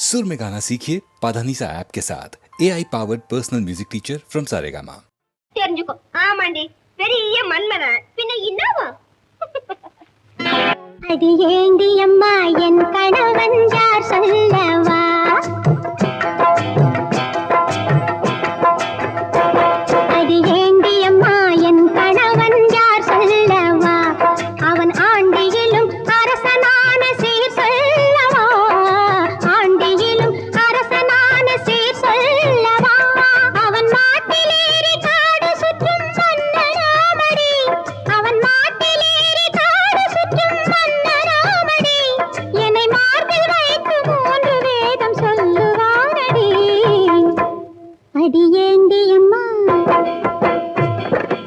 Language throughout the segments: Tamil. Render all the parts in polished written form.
सुर में गाना सीखिए पाधानीसा ऐप के साथ AI powered personal music teacher from Saregama. தெரிஞ்சுக்கோ. ஆமாண்டி, பெரிய மன்மதன். பின்ன என்னவா? அது ஏண்டி அம்மா என் கணவன் யார் சொல்லவா? அது ஏண்டி அம்மா என் கணவன் யார் சொல்லவா? அவன் ஆண்டியிலும் அரசனான சீர் சொல்லவா? ஆண்டியிலும் அரசனான சீர் சொல்லவா? அவன் மாட்டிலேறி காடு சுற்றும் மன்னராமடி. அவன் மாட்டிலேறி காடு சுற்றும் மன்னராமடி. என்னை மார்பில் வைத்து 3 வேதம் சொல்லுவாரடி. அடி ஏண்டி அம்மா,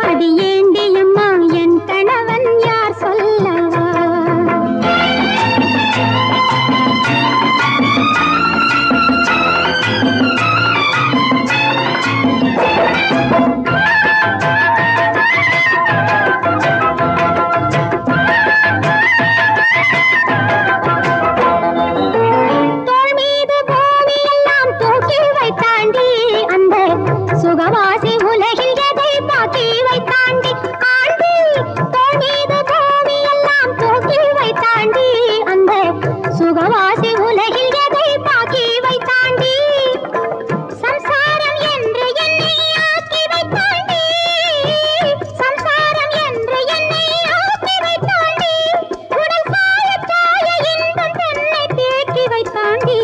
அடி ஏண்டி அம்மா என் கணவன் யார் சொல்லவா? தோள் மீது பூமி எல்லாம் தூக்கி வைத்தாண்டி. அந்த சுகவாசி உலகில் எதை பாக்கி வைத்தாண்டி. ஆண்டி தோள் மீது பூமி எல்லாம் தூக்கி வைத்தாண்டி. அந்த சுகவாசி உலகில் எதை பாக்கி வைத்தாண்டி. சம்சாரம் என்று என்னை ஆக்கி வைத்தாண்டி. சம்சாரம் என்று என்னை ஆக்கி வைத்தாண்டி. உடல் சாய சாய இன்பம் தன்னை தேக்கி வைத்தாண்டி.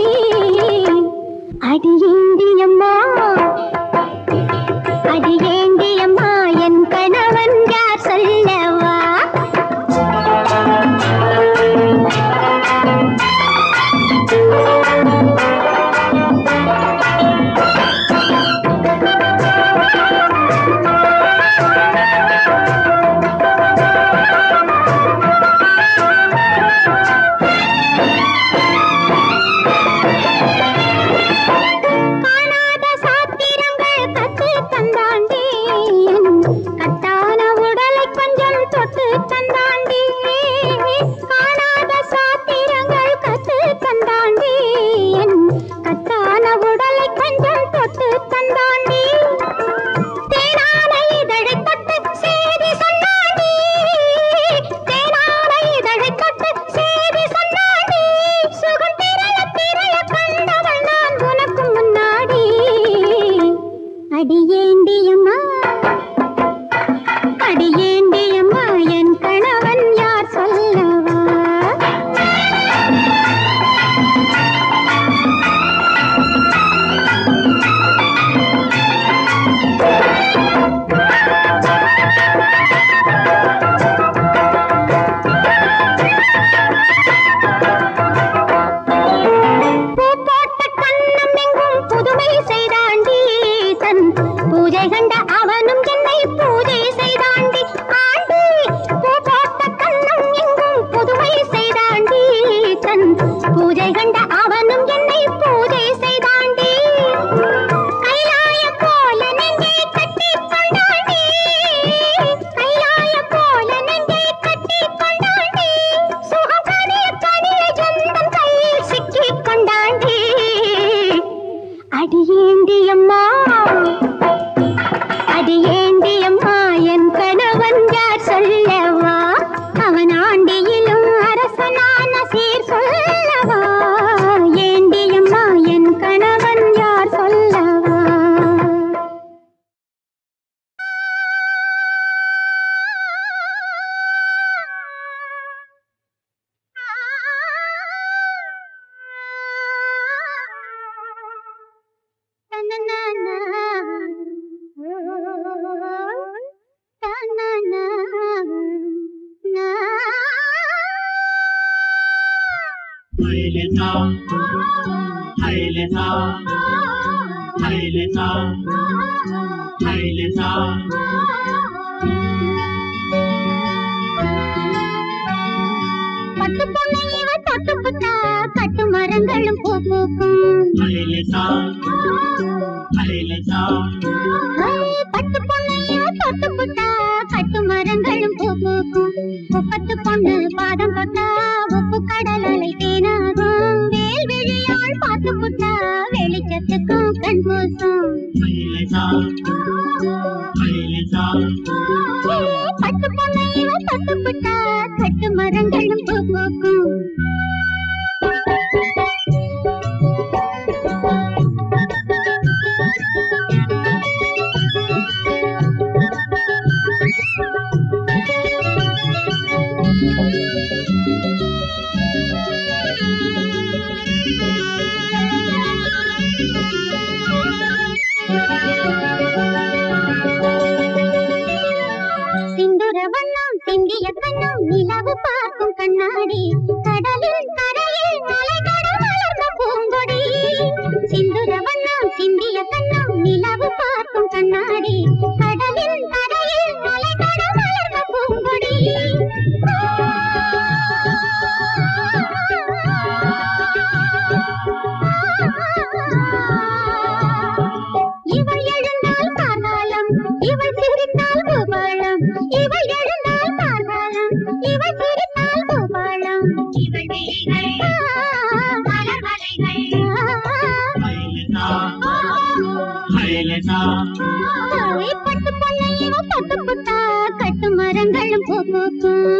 அடி ஏண்டி அம்மா, அடி ஏண்டி அம்மா என் கணவன் யார் சொல்லவா? காணாத சாத்திரங்கள் கற்று தந்தாண்டி. என் கட்டான உடலை கொஞ்சம் தொட்டு தந்தாண்டி. காணாத சாத்திரங்கள் கற்று தந்தாண்டி. என் கட்டான உடலை கொஞ்சம் தொட்டு தந்தாண்டி. தேனான இதழை தொட்டு சேதி சொன்னாண்டி. தேனான இதழை தொட்டு சேதி சொன்னாண்டி. சுகம் திரள திரள கண்டவள் நான் உனக்கு முன்னாடி. அடி ஏண்டி அம்மா, அடி ஏண்டி அம்மா என் கணவன் யார் சொல்லவா? பூ போட்ட கண்ணம் எங்கும் புதுமை செய்தாண்டி. தன் பூஜை கண்ட அவனும் என்னை பூஜை செய்தாண்டி. ஆண்டி பூ போட்ட கண்ணம் எங்கும் புதுமை செய்தாண்டி. தன் பூஜை கண்ட அவனும் என்னை பூஜை செய்தாண்டி. கைலாயம் போல நெஞ்சை கட்டிக் கொண்டாண்டி. கைலாயம் போல நெஞ்சை கட்டிக் கொண்டாண்டி. சுகம் கனிய கனிய ஜந்தம் கையில் சிக்கிக் கொண்டாண்டி. அடி ஏண்டி அம்மா, அடி ஏண்டி அம்மா என் கணவன் யார் சொல்லவா? அவன் ஆண்டியிலும் அரசனான சீர் சொல்லவா? ஏண்டி அம்மா என் கணவன் யார் சொல்லவா? பட்டு பொண்ணை இவன் தொட்டு புட்டா கட்டு மரங்களும் பூ பூக்கும். பட்டு பொண்ணை இவன் தொட்டு புட்டா கட்டு மரங்களும் பூ பூக்கும். முப்பத்து பொண்ணு பாதம் தொட்டா உப்பு கடல் அலை தேனாகும். வேல் விழியாள் பார்த்து புட்டா வெளிச்சத்துக்கும் கண் கூசும். பட்டு பொண்ணையில தொட்டு புட்டா கட்டு மரங்களும் பூ பூக்கும். சிந்துர வண்ணம் சிந்திய கண்ணம் நிலவு பார்க்கும் கண்ணாடி கடலில் கரையில் மலைகட மலர்ந்த பூங்கொடி. சிந்துர வண்ணம் சிந்திய கண்ணம் நிலவு பார்க்கும் கண்ணாடி கடலில் கரையில் மலைகட மலர்ந்த பூங்கொடி. இவள் எழுந்தால் கார்காலம் இவள் சிரித்தால் பூபாலம். இவள் எழுந்தால் கார்காலம் இவள் சிரித்தால் பூபாலம். இவள் விழிகள் மலர் மலைகள். பட்டு பொண்ணை இவன் பட்டு புட்டா கட்டு மரங்களும் பூ பூக்கும்.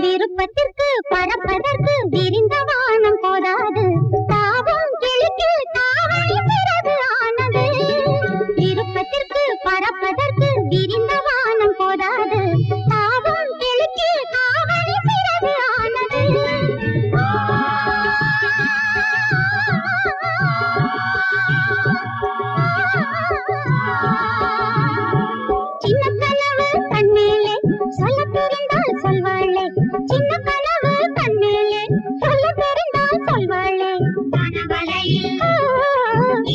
விருப்பத்திற்கு பறப்பதற்கு விரிந்த வானம் போதாது. தாவும் கிளிக்கு தாவணி பிறகு ஆனது. விருப்பத்திற்கு பறப்பதற்கு விரிந்த வானம் போதாது. தாவும் கிளிக்கு தாவணி பிறகு ஆனது. சின்ன கனவு கண்மேலே சொல்ல தெரிந்தால் சொல்வாளே. சின்ன கனவு கண்மேலே சொல்ல தெரிந்தால் சொல்வாளே. கனவலையில்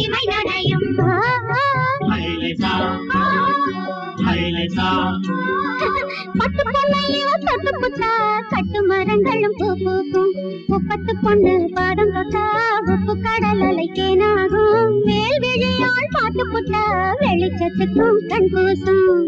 இமை நனையும். பட்டு பொண்ணையோ தொட்டு புட்டா கட்டு மரங்களும் பூ பூக்கும். முப்பத்து பொண்ணு பாதம் தொட்டா உப்பு கடல் அலைக்கேனாகும். மேல் விழியால் பார்த்து புட்டா வெளிச்சத்துக்கும் கண் கூசும்.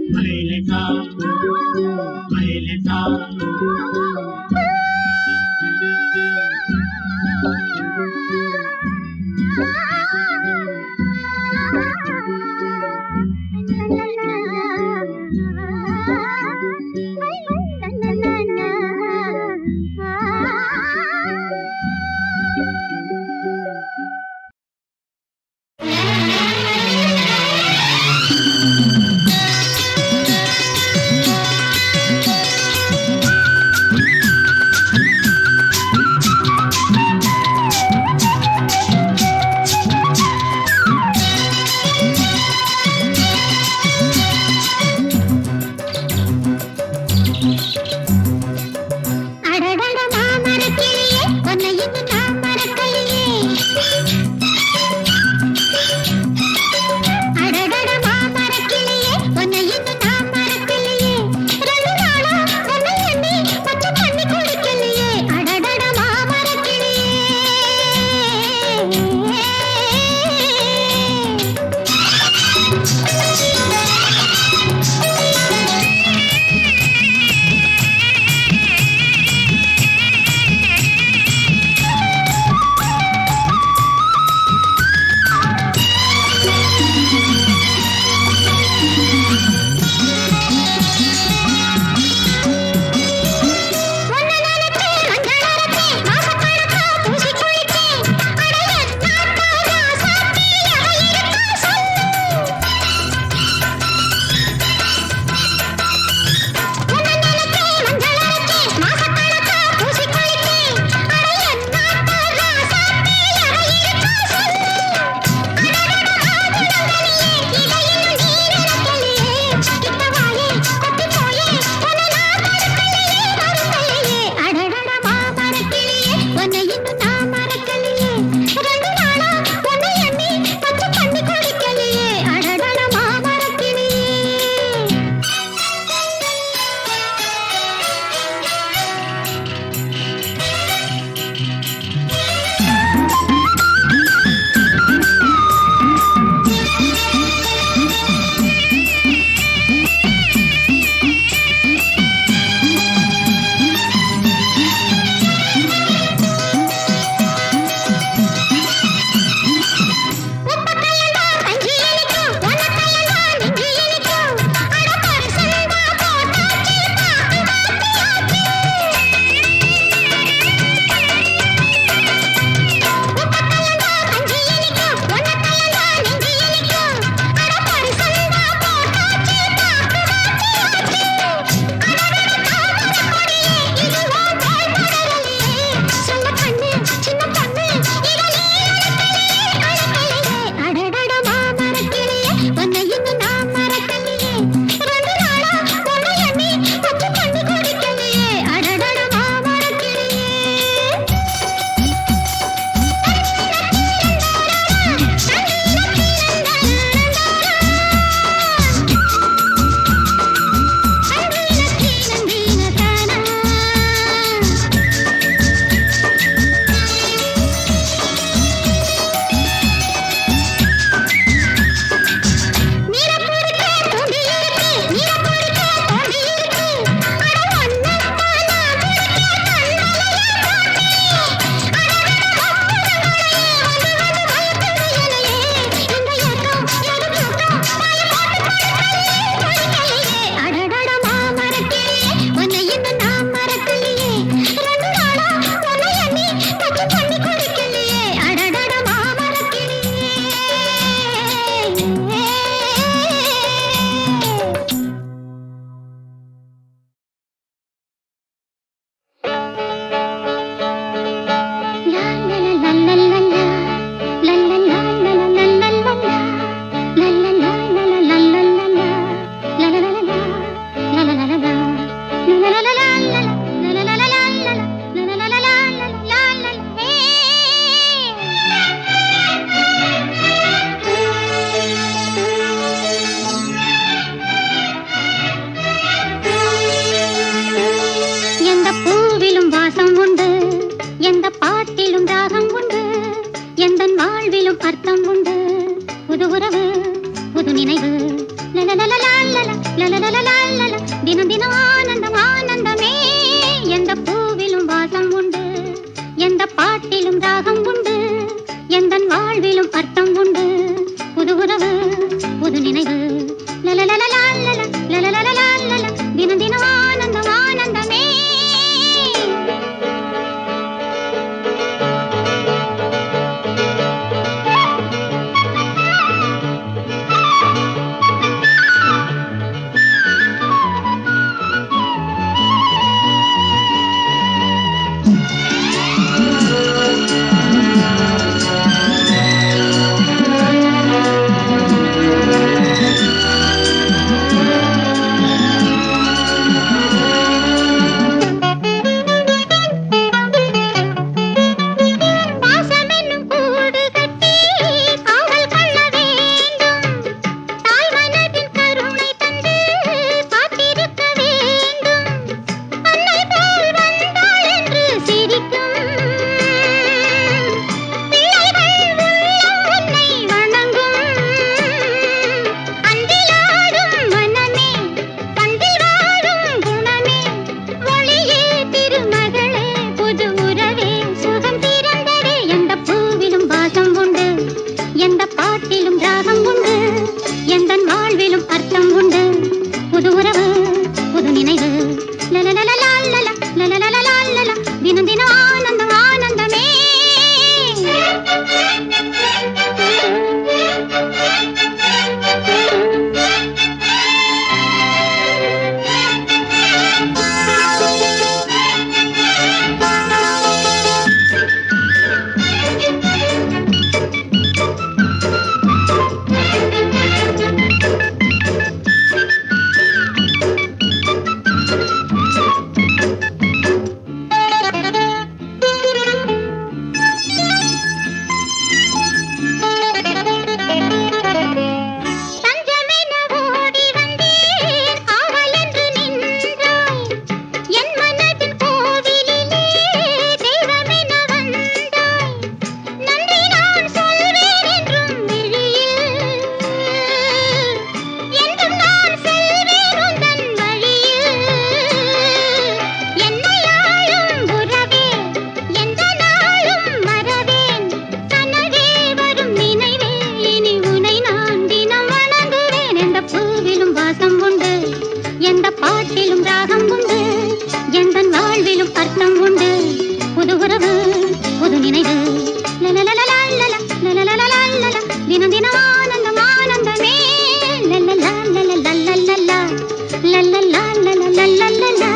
லல்லலா லலலலலலா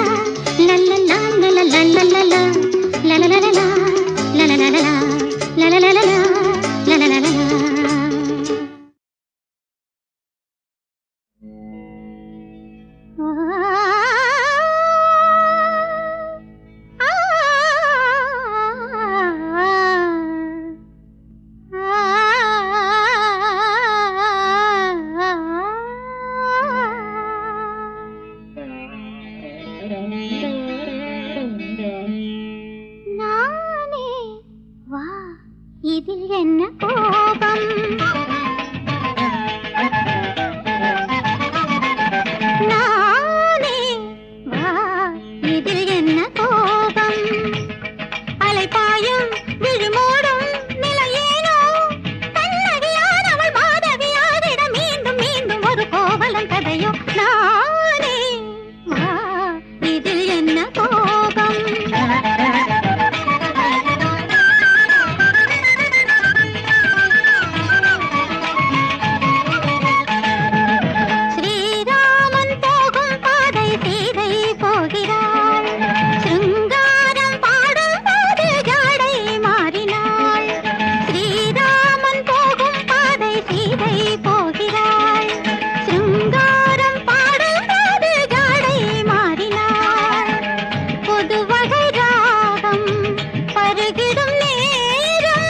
லல்லலா லலலலலலா லலலலலா லலலலலா லலலலலா லலலலலா. நானே வா, இதில் என்ன கோபம்? நானே வா, இதில் என்ன கோபம்? அலைபாயும் விழிமூடும் நிலையேனோ, கண்ணகியார் அவள் மாதவியாரிட மீண்டும் மீண்டும் ஒரு கோவலன் கதையோ. நானே வா, இதில் என்ன கோபம்? ஸ்ரீராமன் போகும் பாதை சீதை போகிறாள். சிருங்காரம் பாடும் போது ஜாடை மாறினாள். ஸ்ரீராமன் போகும் பாதை சீதை போகிறாள். சிருங்காரம் பாடும் போது ஜாடை மாறினாள். புது வகை ராகம் பருகிடும் நேரம்,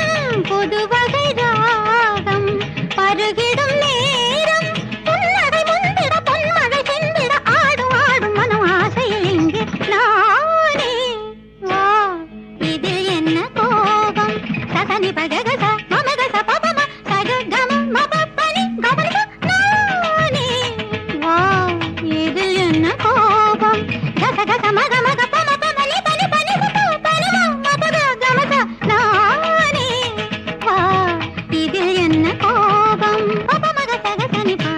புது வகை ராகம் பருகிடும் நேரம், புன்னகை முந்திட பொன்மழை சென்றிட ஆடும் ஆடும் மனம் ஆசையில் இங்கு. நானே வா, இதில் என்ன கோபம்? சகனி பககச மமகச பபம சககம மபப்பனி கபனிக. நானே வா, இதில் என்ன கோபம்? கசகச மக மக பம பமனி பனி பனி பப பனம மபக கமக. நானே வா, இதில் என்ன கோபம்? பபமக சகசனி பா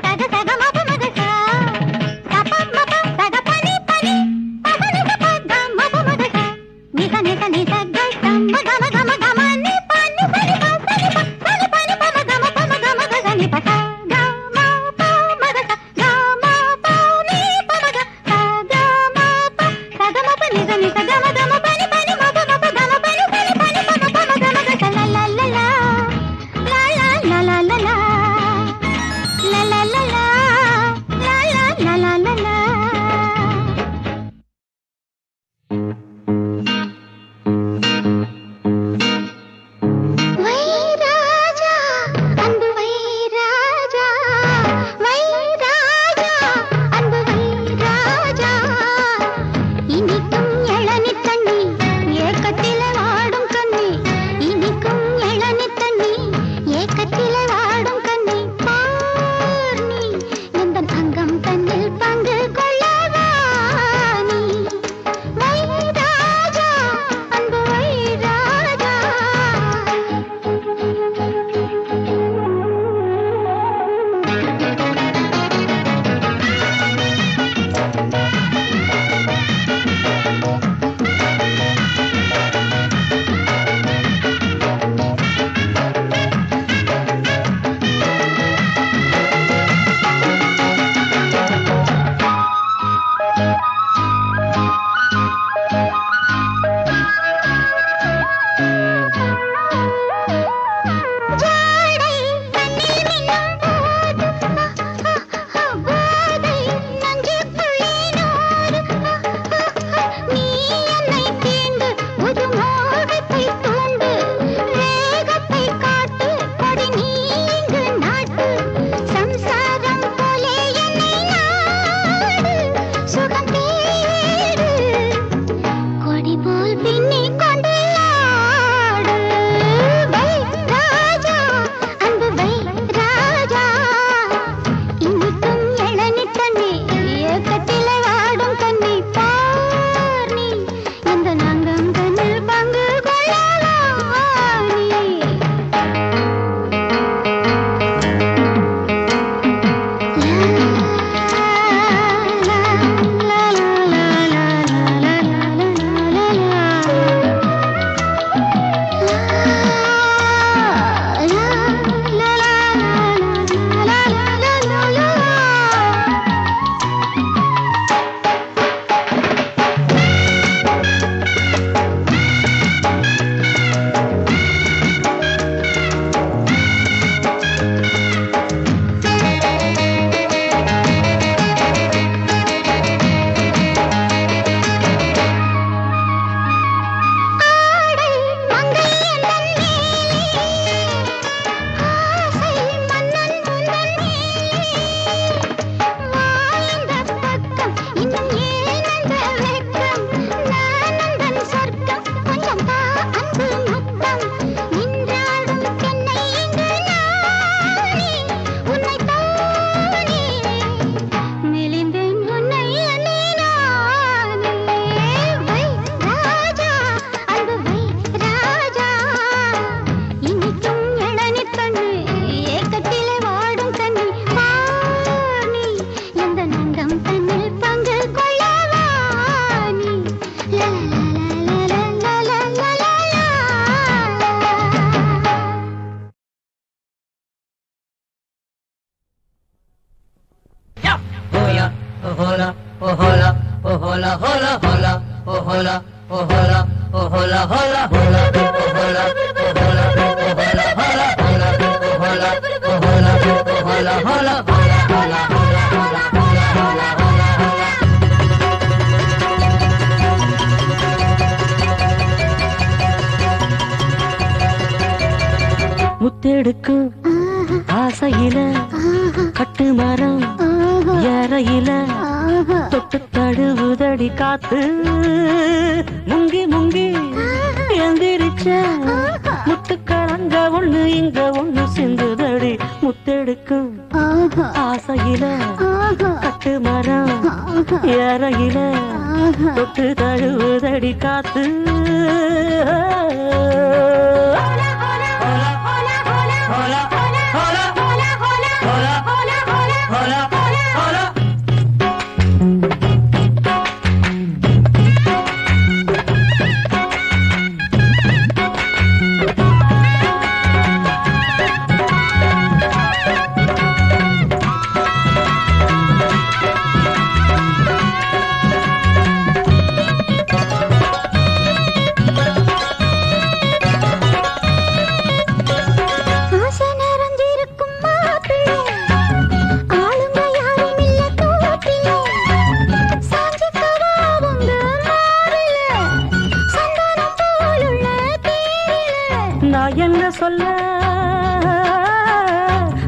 சக சக மப மக சா சப மப சக பனி பனி பபனி பப க மப மக சா நிக நிக நிக க க மக மக மக money hola, oh hola, oh hola, hola, hola, oh hola, oh hola, oh hola, hola, hola, oh hola, oh hola, oh hola, hola, hola, oh hola, oh hola, oh hola, hola, hola, hola, hola, hola, hola, hola, hola, hola. முத்தெடுக்கும் ஆசையில கட்டு மரம் ஏறையில தொட்டு தழுவுதடி காத்து முங்கி முங்கி எந்திரிச்ச முத்துக்கரங்க ஒண்ணு இங்க ஒண்ணு சிந்துதடி முத்தெடுக்கும் ஆசையில கட்டு மரம் ஏறையில தொட்டு தழுவுதடி காத்து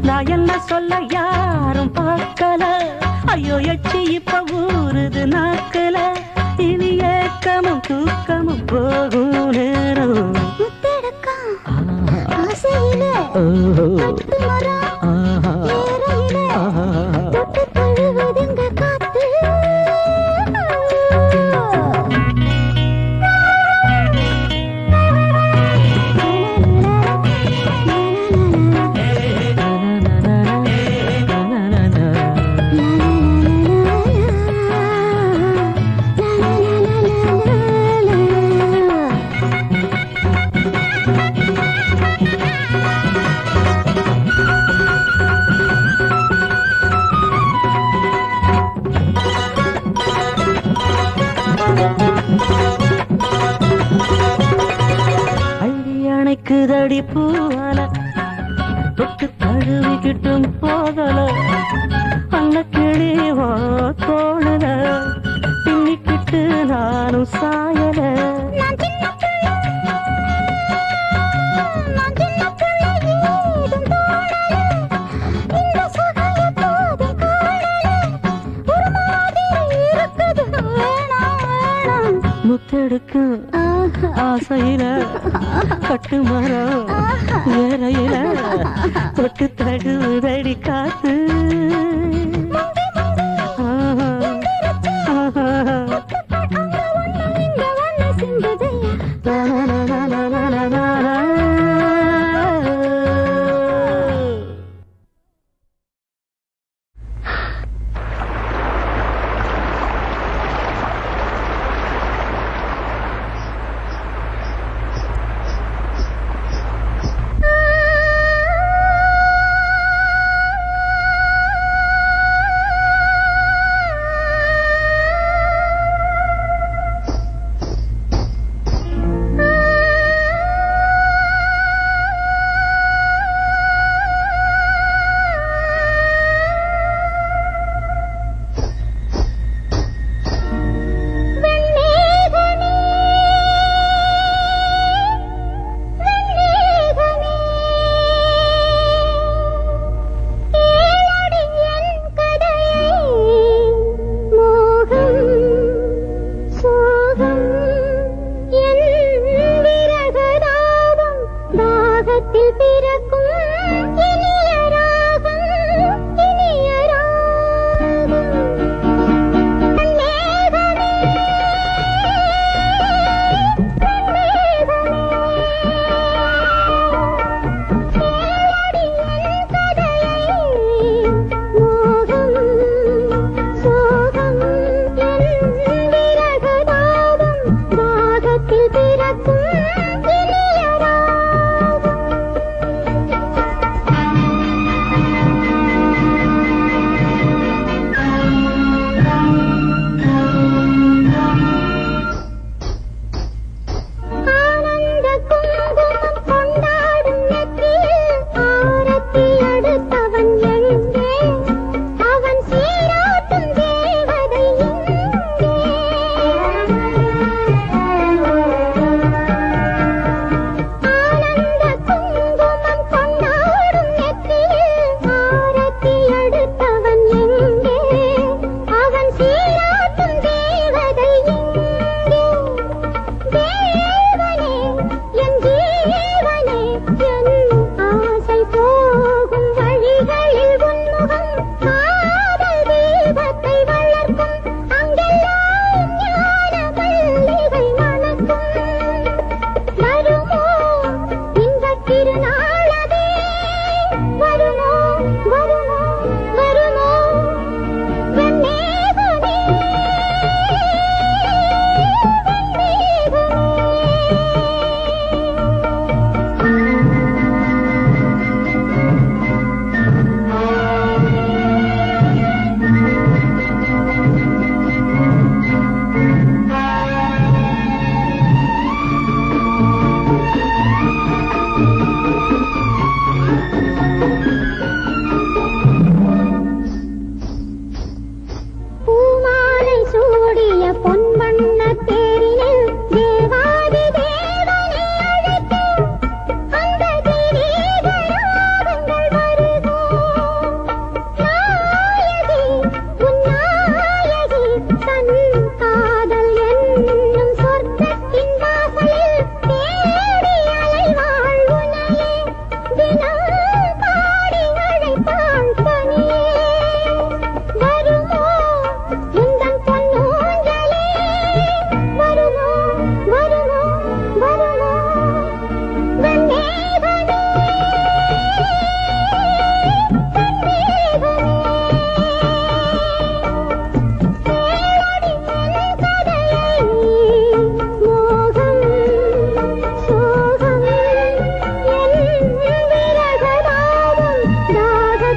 நான் என்ன சொல்ல யாரும் பார்க்கல ஐயோ எச்சி இப்ப ஊறுது நாக்கல இனி ஏக்கமும் தூக்கமும் போகும் நேரம் அடிக்குதடி பூவல தொட்டு தழுவிக்கிட்டும் போதல அன்ன கிளிவோ தோழல பின்னிக்கிட்டு நானும் சாயல முத்தெடுக்கு ஆசையில கட்டு மரம் வேறையில தொட்டு தடுதடி காத்து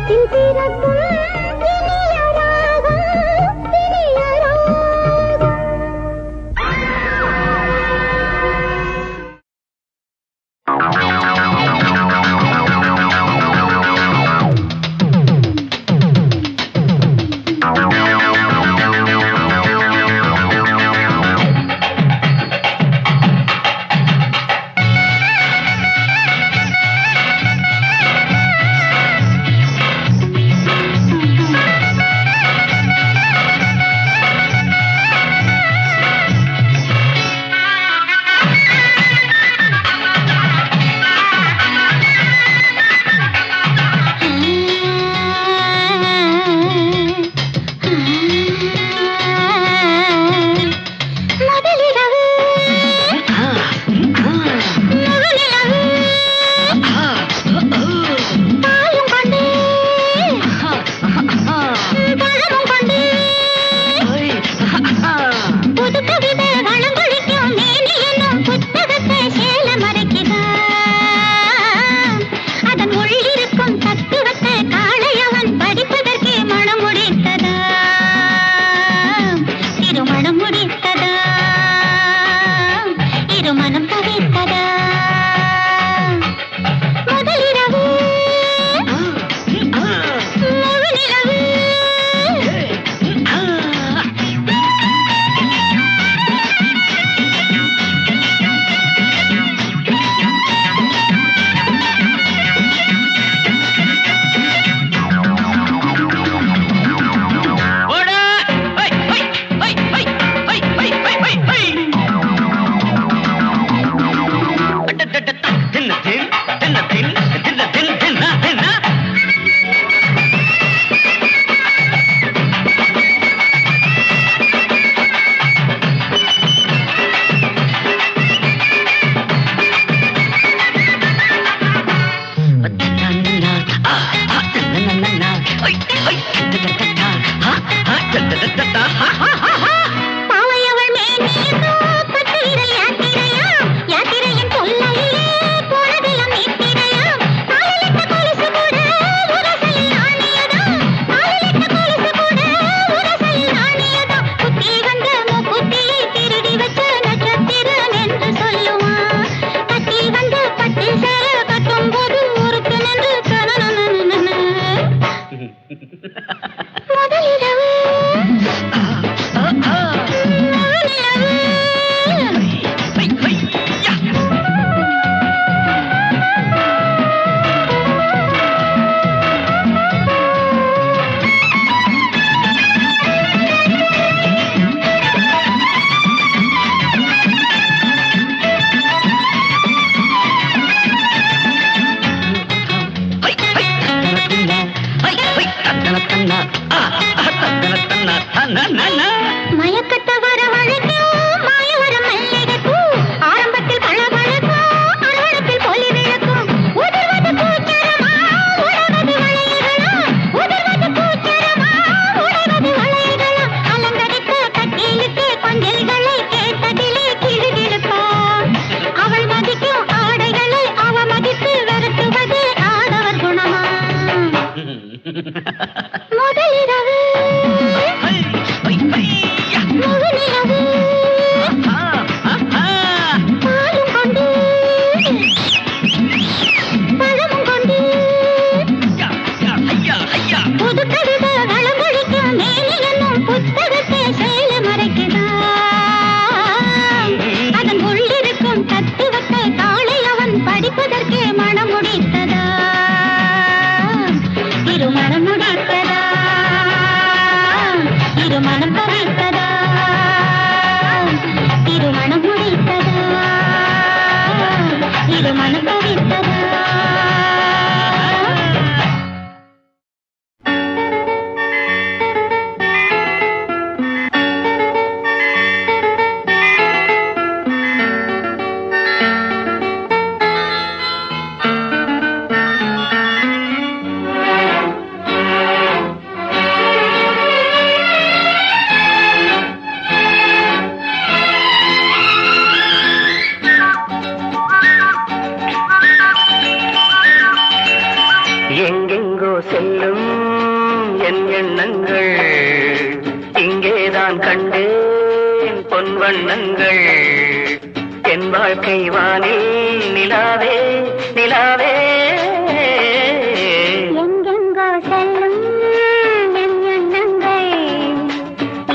இதயத்தில் பிறக்கும் இனிய ராகம், இனிய ராகம். மயக்கத்தை வரவழைக்கும் மாயவரம் மல்லிகைப்பூ, ஆரம்பத்தில் பளபளக்கும், அறுவடத்தில் பொலி விளக்கும். உதிர்வது பூச்சரமா, உடைவது வளையகளா, உதிர்வது பூச்சரமா, உடைவது வளையகளா. அலங்கரித்த கட்டிலுக்கு கொஞ்சல்களை கேட்டதிலே கிளுகிழுப்பா. அவள் மதிக்கும் ஆடைகளை அவ மதித்து விரட்டுவது ஆடவர் குணமா. முதலிரவு முழுநிலவு பாலும் கொண்டு பழமும் கொண்டு புது கவிதை வளமொழிக்கும் மேனி என்னும் புத்தகத்தை சேல மறைக்குதா. அதன் உள்ளிருக்கும் தத்துவத்தை காலை அவன் படிப்பதற்கே மனம் முடித்ததா. திருமணம் முடித்ததா, திருமணம் பறித்ததா, திருமணம் முடித்ததா, திருமணம் பறித்ததா. என் எண்ணங்கள் இங்கேதான் கண்டேன் பொன் வண்ணங்கள் என் வாழ்க்கை வானில் நிலாவே நிலாவே எங்கெங்கோ செல்லும் என் எண்ணங்கள்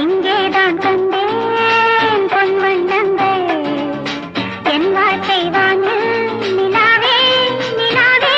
இங்கேதான் கண்டேன் பொன் வண்ணங்கள் என் வாழ்க்கை வானில் நிலாவே நிலாவே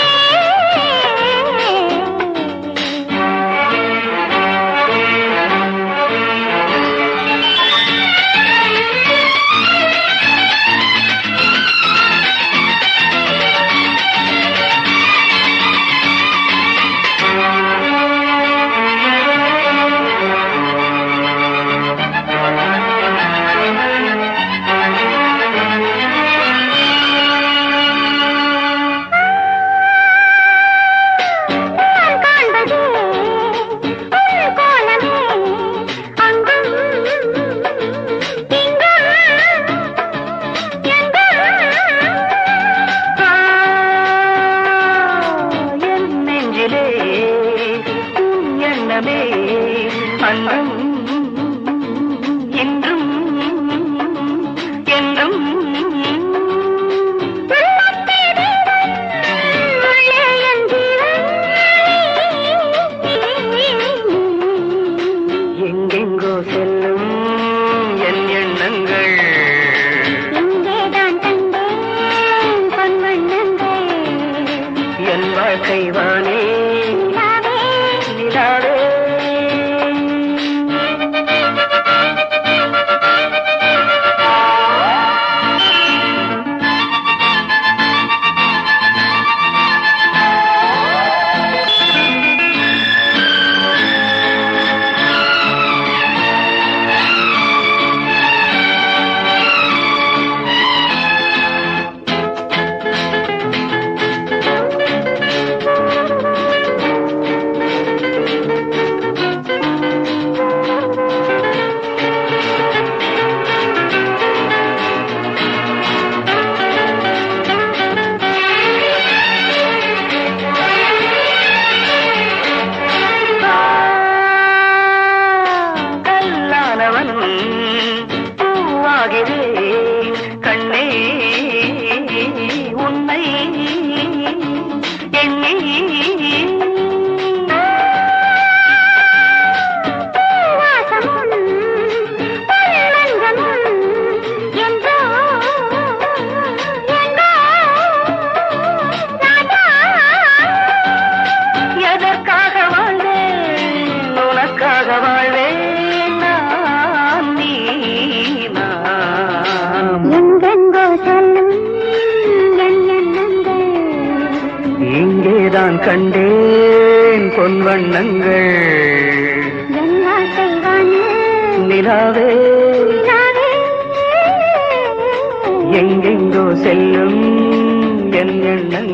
அன்றும் என்றும் என்றும் எங்கெங்கோ செல்லும் என் எண்ணங்கள் இங்கேதான் கண்டேன் பொன் வண்ணங்கள் என் வாழ்க்கை வானே நிலாவே கண்ணே உன்னை எண்ணி எதற்காக வாழ்வேன் உனக்காக வாழ்வேன் இங்கேதான் கண்டேன் பொன் வண்ணங்கள் நிலாவே எங்கெங்கோ செல்லும் என் எண்ணங்கள்